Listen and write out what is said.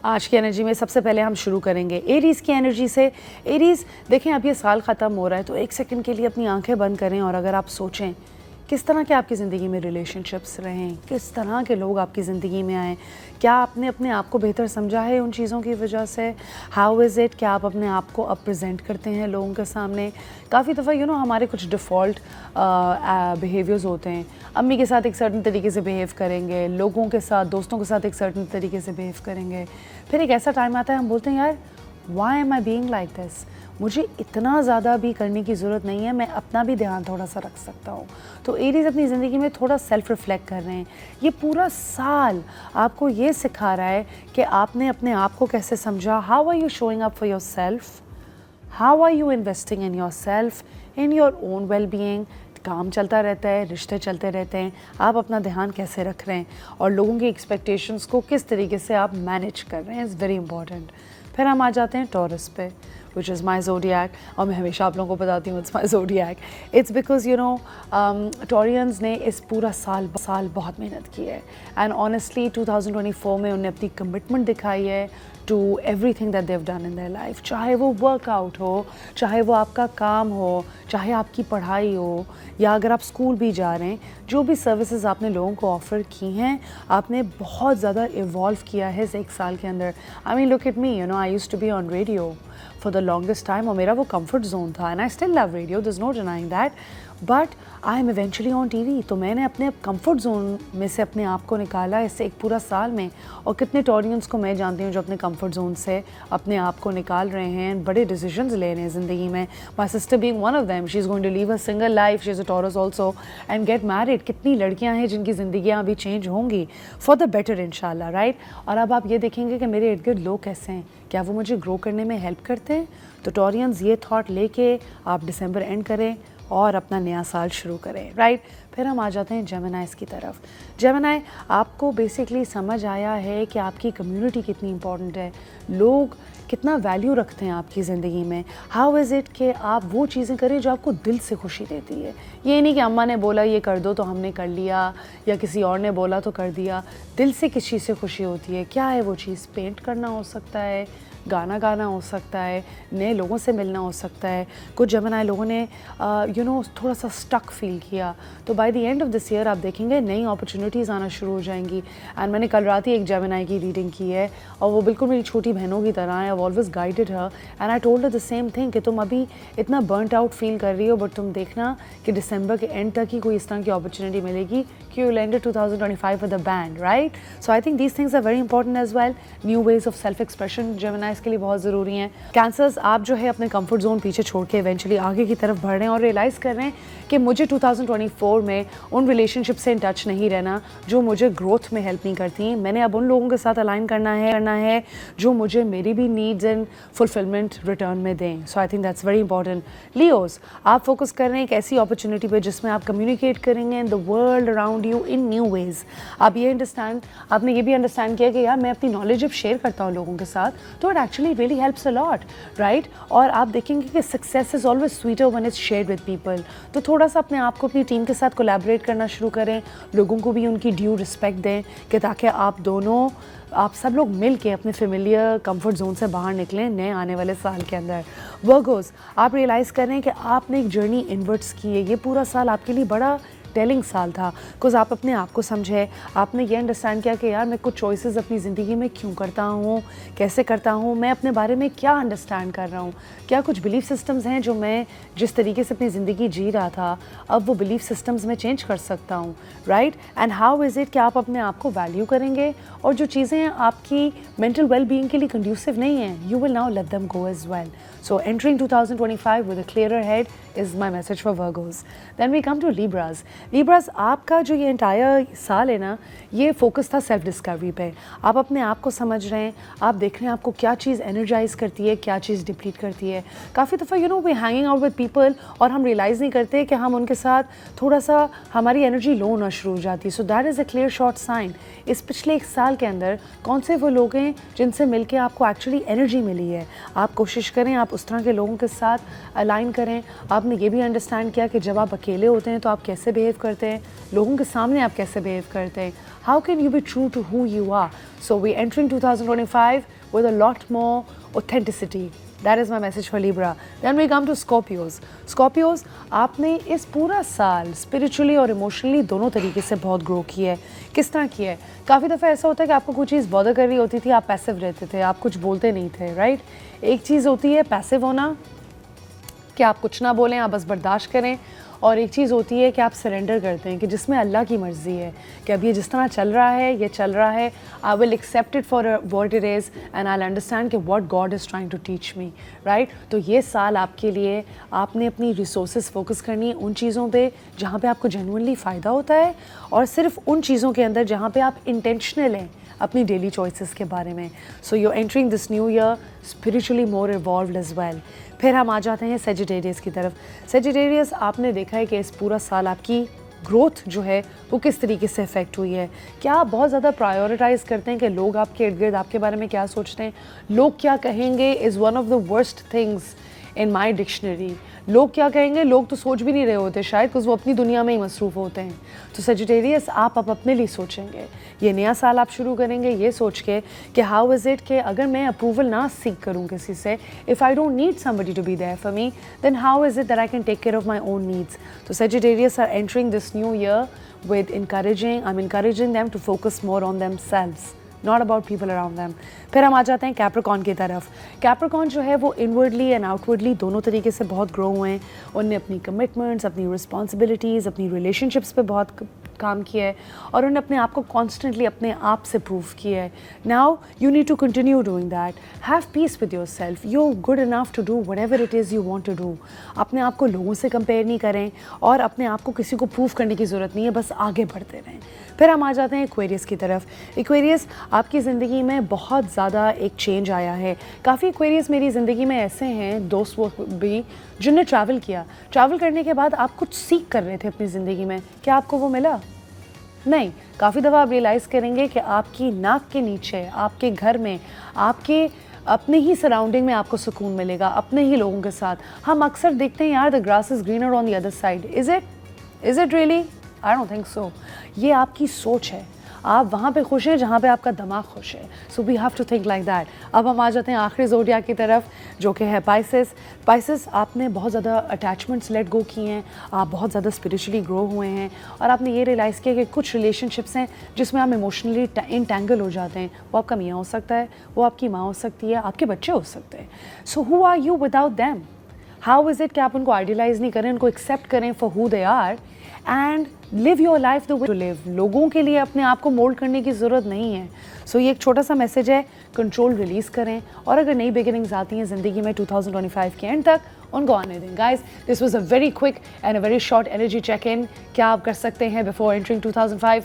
आज की एनर्जी में सबसे पहले हम शुरू करेंगे एरीज़ की एनर्जी से। एरीज़ देखें, अब ये साल ख़त्म हो रहा है तो एक सेकंड के लिए अपनी आंखें बंद करें और अगर आप सोचें किस तरह के आपकी ज़िंदगी में रिलेशनशिप्स रहें, किस तरह के लोग आपकी ज़िंदगी में आएँ, क्या आपने अपने आप को बेहतर समझा है उन चीज़ों की वजह से? हाउ इज़ इट, क्या आप अपने आप को अब प्रेजेंट करते हैं लोगों के सामने? काफ़ी दफ़ा हमारे कुछ डिफ़ॉल्ट बिहेवियर्स होते हैं। अम्मी के साथ एक सर्टन तरीके से बिहेव करेंगे, लोगों के साथ, दोस्तों के साथ एक सर्टन तरीके से बिहेव करेंगे। फिर एक ऐसा टाइम आता है हम बोलते हैं यार why am I being like this, मुझे इतना ज़्यादा भी करने की ज़रूरत नहीं है, मैं अपना भी ध्यान थोड़ा सा रख सकता हूँ। तो एरीज़ अपनी ज़िंदगी में थोड़ा सेल्फ रिफ्लेक्ट कर रहे हैं। ये पूरा साल आपको ये सिखा रहा है कि आपने अपने आप को कैसे समझा। How are you showing up for yourself, how are you investing in yourself, in your own well being. काम चलता रहता है, रिश्ते चलते रहते हैं, आप अपना ध्यान कैसे रख रहे हैं और लोगों की एक्सपेक्टेशंस को किस तरीके से आप मैनेज कर रहे हैं, इज़ वेरी इंपॉर्टेंट। फिर हम आ जाते हैं टॉरस पे, विच इज़ माई ज़ोडिएक, और मैं हमेशा आप लोगों को बताती हूँ it's my zodiac. It's because Taureans ने इस पूरा साल बहुत मेहनत की है एंड ऑनेस्टली 2024 में उन्हें अपनी कमिटमेंट दिखाई है to everything that they've done in their life. चाहे वो वर्कआउट हो, चाहे वो आपका काम हो, चाहे आपकी पढ़ाई हो, या अगर आप स्कूल भी जा रहे हैं, जो भी सर्विसेज आपने लोगों को ऑफ़र की हैं, आपने बहुत ज़्यादा इवॉल्व किया है इस एक साल के अंदर। I mean look at me, I used to be on radio for the longest time और मेरा वो कंफर्ट जोन था and I still love radio, there is no denying that, but I am eventually on TV. तो मैंने अपने comfort zone में से अपने आप को निकाला इससे एक पूरा साल में। और कितने टॉरियंस को मैं जानती हूँ जो अपने कंफर्ट जोन से अपने आप को निकाल रहे हैं, बड़े डिसीजंस ले रहे हैं ज़िंदगी में। My sister being one of them, she is going to leave a single life, she is a Taurus also, and get married. कितनी लड़कियाँ हैं जिनकी ज़िंदगियाँ अभी चेंज होंगी फॉर द बेटर इंशाल्लाह, राइट। और अब आप ये देखेंगे कि मेरे इर्द गिर्द लोग कैसे हैं, क्या वो मुझे ग्रो करने में हेल्प करते हैं? तो टॉरियंस ये थॉट लेके आप दिसंबर एंड करें और अपना नया साल शुरू करें, राइट। फिर हम आ जाते हैं जेमिनाइज़ की तरफ। जेमिनाई, आपको बेसिकली समझ आया है कि आपकी कम्युनिटी कितनी इंपॉर्टेंट है, लोग कितना वैल्यू रखते हैं आपकी ज़िंदगी में। हाउ इज़ इट कि आप वो चीज़ें करें जो आपको दिल से खुशी देती है। ये नहीं कि अम्मा ने बोला ये कर दो तो हमने कर लिया, या किसी और ने बोला तो कर दिया। दिल से किस चीज़ से खुशी होती है, क्या है वो चीज़? पेंट करना हो सकता है, गाना गाना हो सकता है, नए लोगों से मिलना हो सकता है। कुछ जेमिनाई लोगों ने थोड़ा सा स्टक फील किया, तो by the end of this year आप देखेंगे नई अपॉर्चुनिटीज़ आना शुरू हो जाएंगी। एंड मैंने कल रात ही एक जेमिनाई की रीडिंग की है और वो बिल्कुल मेरी छोटी बहनों की तरह है। I always guided her and I told her the same thing कि तुम अभी इतना बर्नट आउट फील कर रही हो, बट तुम देखना कि दिसंबर के एंड तक ही कोई इस तरह की अपॉर्चुनिटी मिलेगी कि you will end 2025 with a band, right. So I think these things are very important as well. New ways of self expression Geminis के लिए बहुत ज़रूरी हैं। कैंसर्स, आप जो है अपने कंफर्ट जोन पीछे छोड़ के इवेंचुअली आगे की तरफ बढ़ रहे हैं और रियलाइज़ कर रहे हैं कि मुझे 2024 में उन रिलेशनशिप से इन टच नहीं रहना जो मुझे ग्रोथ में हेल्प नहीं करती। मैंने अब उन लोगों के साथ अलाइन करना है जो मुझे मेरी भी नीड्स एंड फुलफिलमेंट रिटर्न में दें। So I think that's very important. Leos, आप फोकस कर रहे हैं एक ऐसी अपॉर्चुनिटी पे जिसमें आप कम्युनिकेट करेंगे in the world around you in new ways. आप ये आपने ये भी अंडरस्टैंड किया कि यार मैं अपनी नॉलेज जब शेयर करता हूँ लोगों के साथ तो it actually really helps a lot, right. और आप देखेंगे कि success is always sweeter when it's shared with people. तो थोड़ा सा अपने आप को अपनी टीम के साथ कोलैबोरेट करना शुरू करें, लोगों को भी उनकी ड्यू रिस्पेक्ट दें कि ताकि आप सब लोग मिल के अपने फेमिलियर कंफर्ट जोन से बाहर निकलें नए आने वाले साल के अंदर। वर्गोस, आप रियलाइज़ कर रहे हैं कि आपने एक जर्नी इनवर्ड्स की है। ये पूरा साल आपके लिए बड़ा टेलिंग साल था, बिकॉज आप अपने आप को समझे, आपने ये अंडरस्टैंड किया कि यार मैं कुछ चॉइसेस अपनी ज़िंदगी में क्यों करता हूँ, कैसे करता हूँ, मैं अपने बारे में क्या अंडरस्टैंड कर रहा हूँ, क्या कुछ बिलीफ सिस्टम्स हैं जो मैं जिस तरीके से अपनी ज़िंदगी जी रहा था अब वो बिलीफ सिस्टम्स में चेंज कर सकता हूँ, right. And how is it कि आप अपने आप को वैल्यू करेंगे और जो चीज़ें आपकी मेंटल वेल बीइंग के लिए कंड्यूसिव नहीं हैं, you will now let them go as well. So entering 2025 with a clearer head is my message for Virgos. Then we come to Libras. Libras, आपका जो ये एंटायर साल है ना, ये फोकस था सेल्फ डिस्कवरी पे। आप अपने आप को समझ रहे हैं, आप देख रहे हैं आपको क्या चीज़ एनर्जाइज करती है, क्या चीज़ डिप्लीट करती है। काफ़ी दफ़ा we hanging out with people और हम रियलाइज़ नहीं करते कि हम उनके साथ थोड़ा सा हमारी एनर्जी लो होना शुरू हो जाती है। So that is a clear short sign. इस पिछले एक साल के अंदर कौन से वो लोग हैं जिनसे मिलके आपको एक्चुअली एनर्जी मिली है। आप कोशिश करें आप उस तरह के लोगों के साथ अलाइन करें। आपने ये भी अंडरस्टैंड किया कि जब आप अकेले होते हैं तो आप कैसे बिहेव बिहेव करते हैं, लोगों के सामने आप कैसे बिहेव करते हैं, how can you be true to who you are. So we entering 2025 with a lot more authenticity. That is my message for Libra. Then we come to Scorpios. Scorpios, आपने इस पूरा साल spiritually और emotionally दोनों तरीके से बहुत grow किया है. किस तरह किया है? काफ़ी दफ़ा ऐसा होता है कि आपको कोई चीज़ bother कर रही होती थी, आप passive रहते थे, आप कुछ बोलते नहीं थे, right? एक चीज़ होती है passive होना, कि आप कुछ ना बोलें, आप बस बर्दाश्त करें, और एक चीज़ होती है कि आप सरेंडर करते हैं कि जिसमें अल्लाह की मर्ज़ी है कि अब ये जिस तरह चल रहा है ये चल रहा है. I will accept it for what it is and I will understand कि what God is trying to teach me, right. तो ये साल आपके लिए आपने अपनी रिसोर्सेज फोकस करनी है उन चीज़ों पे जहाँ पे आपको जेन्युइनली फ़ायदा होता है, और सिर्फ उन चीज़ों के अंदर जहाँ पे आप इंटेंशनल हैं अपनी डेली चॉइसेस के बारे में. So you entering this new year spiritually more evolved as well. फिर हम आ जाते हैं सेजिटेरियस की तरफ. सेजिटेरियस, आपने देखा है कि इस पूरा साल आपकी ग्रोथ जो है वो किस तरीके से इफ़ेक्ट हुई है. क्या आप बहुत ज़्यादा प्रायोरिटाइज़ करते हैं कि लोग आपके इर्द गिर्द आपके बारे में क्या सोचते हैं, लोग क्या कहेंगे is one of the worst things in my dictionary. लोग क्या कहेंगे, लोग तो सोच भी नहीं रहे होते शायद, बिकॉज वो अपनी दुनिया में ही मसरूफ़ होते हैं. तो सेजिटेरियस, आप अब अपने लिए सोचेंगे. ये नया साल आप शुरू करेंगे ये सोच के कि हाउ इज़ इट कि अगर मैं अप्रूवल ना सीख करूँ किसी से, if I don't need somebody to be there for me, then how is it that I can take care of my own needs. तो Sagittarius are entering this new year with I'm encouraging them to focus more on themselves, not about people around them. फिर हम आ जाते हैं Capricorn की तरफ. Capricorn जो है वो इनवर्डली एंड आउटवर्डली दोनों तरीके से बहुत ग्रो हुए हैं. उनने अपनी कमिटमेंट्स, अपनी रिस्पॉन्सिबिलिटीज़, अपनी रिलेशनशिप्स पे बहुत काम किया है, और उन्होंने अपने आप को कॉन्स्टेंटली अपने आप से प्रूव किया है. Now you need to continue doing that. Have peace with yourself. You are good enough to do whatever it is you want to do. अपने आप को लोगों से कंपेयर नहीं करें, और अपने आप को किसी को प्रूव करने की ज़रूरत नहीं है, बस आगे बढ़ते रहें. फिर हम आ जाते हैं एक्वेरियस की तरफ. एक्वेरियस, आपकी ज़िंदगी में बहुत ज़्यादा एक चेंज आया है. काफ़ी एक्वेरियस मेरी ज़िंदगी में ऐसे हैं, दोस्त वो भी, जिनने ट्रैवल किया. ट्रैवल करने के बाद आप कुछ सीख कर रहे थे अपनी ज़िंदगी में, क्या आपको वो मिला? नहीं. काफ़ी दफ़ा आप रियलाइज़ करेंगे कि आपकी नाक के नीचे, आपके घर में, आपके अपने ही सराउंडिंग में आपको सुकून मिलेगा, अपने ही लोगों के साथ. हम अक्सर देखते हैं यार the grass is greener on the other side. Is it really? I don't think so. ये आपकी सोच है. आप वहाँ पे खुश हैं जहाँ पे आपका दिमाग खुश है. So we have to think like that. अब हम आ जाते हैं आखिरी ज़ोडियाक की तरफ, जो कि है पाइसेस. पाइसेस, आपने बहुत ज़्यादा अटैचमेंट्स लेट गो किए हैं, आप बहुत ज़्यादा स्पिरिचुअली ग्रो हुए हैं, और आपने ये रियलाइज़ किया कि कुछ रिलेशनशिप्स हैं जिसमें आप इमोशनली इंटेंगल हो जाते हैं. वो आपका मियाँ हो सकता है, वो आपकी माँ हो सकती है, आपके बच्चे हो सकते हैं. So who are you without them? How is it कि आप उनको आइडियलाइज़ नहीं करें, उनको एक्सेप्ट करें for who they are and live your life the way to live. लोगों के लिए अपने आप को मोल्ड करने की ज़रूरत नहीं है. सो ये एक छोटा सा मैसेज है, कंट्रोल रिलीज़ करें, और अगर नई बिगिनिंग्स आती हैं ज़िंदगी में 2025 के एंड तक, उनको आने दें. Guys, this was a very quick and a very short energy check in. क्या आप कर सकते हैं बिफोर एंटरिंग 2005?